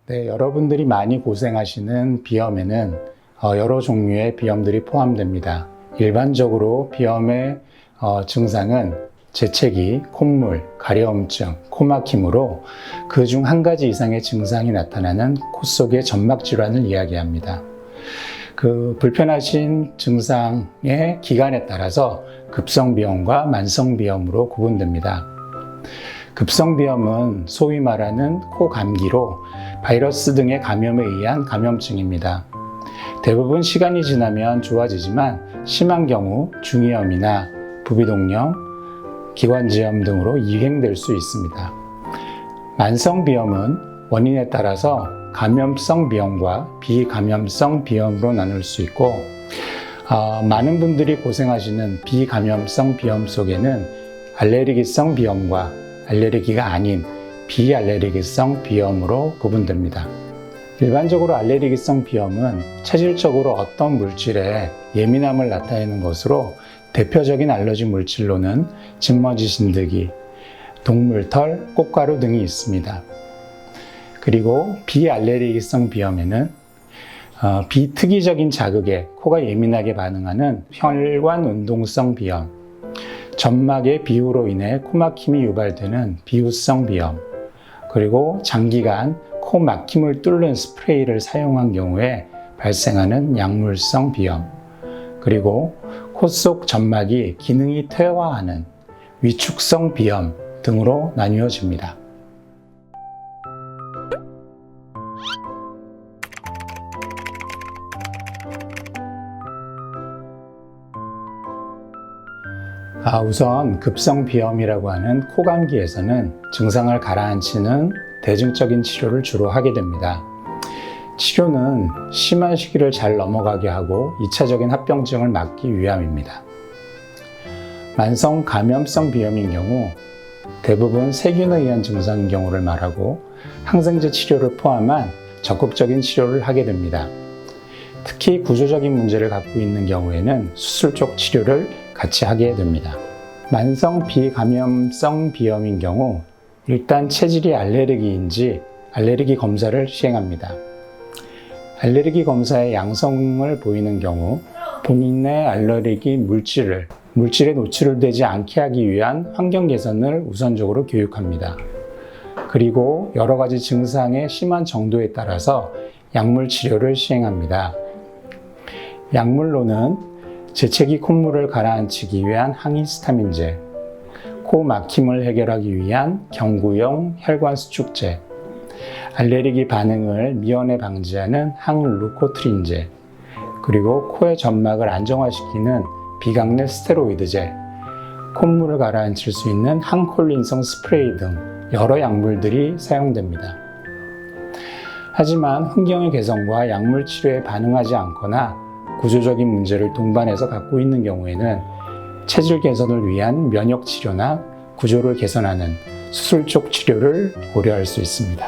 네, 여러분들이 많이 고생하시는 비염에는 여러 종류의 비염들이 포함됩니다. 일반적으로 비염의 증상은 재채기, 콧물, 가려움증, 코막힘으로 그중 한 가지 이상의 증상이 나타나는 코 속의 점막 질환을 이야기합니다. 그 불편하신 증상의 기간에 따라서 급성비염과 만성비염으로 구분됩니다. 급성비염은 소위 말하는 코 감기로 바이러스 등의 감염에 의한 감염증입니다. 대부분 시간이 지나면 좋아지지만 심한 경우 중이염이나 부비동염, 기관지염 등으로 이행될 수 있습니다. 만성비염은 원인에 따라서 감염성 비염과 비감염성 비염으로 나눌 수 있고 많은 분들이 고생하시는 비감염성 비염 속에는 알레르기성 비염과 알레르기가 아닌 비알레르기성 비염으로 구분됩니다. 일반적으로 알레르기성 비염은 체질적으로 어떤 물질에 예민함을 나타내는 것으로 대표적인 알러지 물질로는 진먼지 진드기, 동물털, 꽃가루 등이 있습니다. 그리고 비알레르기성 비염에는 비특이적인 자극에 코가 예민하게 반응하는 혈관 운동성 비염, 점막의 비후로 인해 코막힘이 유발되는 비후성 비염, 그리고 장기간 코 막힘을 뚫는 스프레이를 사용한 경우에 발생하는 약물성 비염, 그리고 코 속 점막이 기능이 퇴화하는 위축성 비염 등으로 나뉘어집니다. 우선 급성비염이라고 하는 코감기에서는 증상을 가라앉히는 대증적인 치료를 주로 하게 됩니다. 치료는 심한 시기를 잘 넘어가게 하고 2차적인 합병증을 막기 위함입니다. 만성 감염성 비염인 경우 대부분 세균에 의한 증상인 경우를 말하고 항생제 치료를 포함한 적극적인 치료를 하게 됩니다. 특히 구조적인 문제를 갖고 있는 경우에는 수술 쪽 치료를 같이 하게 됩니다. 만성 비감염성 비염인 경우 일단 체질이 알레르기인지 알레르기 검사를 시행합니다. 알레르기 검사에 양성을 보이는 경우 본인의 알레르기 물질에 노출되지 않게 하기 위한 환경 개선을 우선적으로 교육합니다. 그리고 여러 가지 증상의 심한 정도에 따라서 약물 치료를 시행합니다. 약물로는 재채기 콧물을 가라앉히기 위한 항히스타민제, 코 막힘을 해결하기 위한 경구용 혈관 수축제, 알레르기 반응을 미연에 방지하는 항루코트린제, 그리고 코의 점막을 안정화시키는 비강내 스테로이드제, 콧물을 가라앉힐 수 있는 항콜린성 스프레이 등 여러 약물들이 사용됩니다. 하지만 환경의 개선과 약물 치료에 반응하지 않거나 구조적인 문제를 동반해서 갖고 있는 경우에는 체질 개선을 위한 면역 치료나 구조를 개선하는 수술 쪽 치료를 고려할 수 있습니다.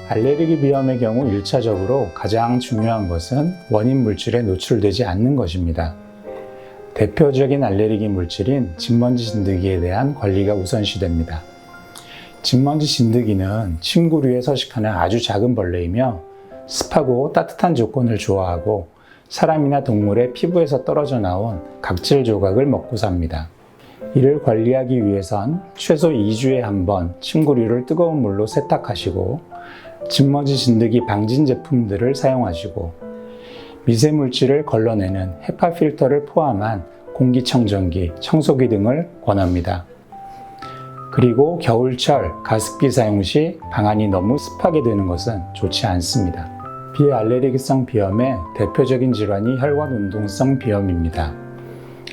알레르기 비염의 경우 1차적으로 가장 중요한 것은 원인 물질에 노출되지 않는 것입니다. 대표적인 알레르기 물질인 진먼지 진드기에 대한 관리가 우선시됩니다. 진먼지 진드기는 침구류에 서식하는 아주 작은 벌레이며 습하고 따뜻한 조건을 좋아하고 사람이나 동물의 피부에서 떨어져 나온 각질 조각을 먹고 삽니다. 이를 관리하기 위해선 최소 2주에 한 번 침구류를 뜨거운 물로 세탁하시고 진먼지 진드기 방진 제품들을 사용하시고 미세물질을 걸러내는 헤파 필터를 포함한 공기청정기, 청소기 등을 권합니다. 그리고 겨울철 가습기 사용 시 방안이 너무 습하게 되는 것은 좋지 않습니다. 비알레르기성 비염의 대표적인 질환이 혈관 운동성 비염입니다.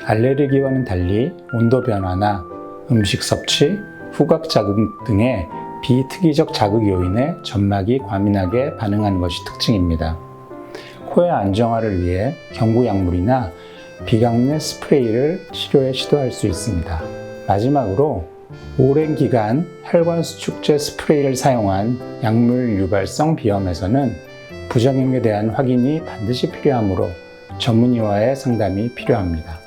알레르기와는 달리 온도 변화나 음식 섭취, 후각 자극 등의 비특이적 자극 요인에 점막이 과민하게 반응하는 것이 특징입니다. 코의 안정화를 위해 경구약물이나 비강내 스프레이를 치료에 시도할 수 있습니다. 마지막으로 오랜 기간 혈관 수축제 스프레이를 사용한 약물 유발성 비염에서는 부작용에 대한 확인이 반드시 필요하므로 전문의와의 상담이 필요합니다.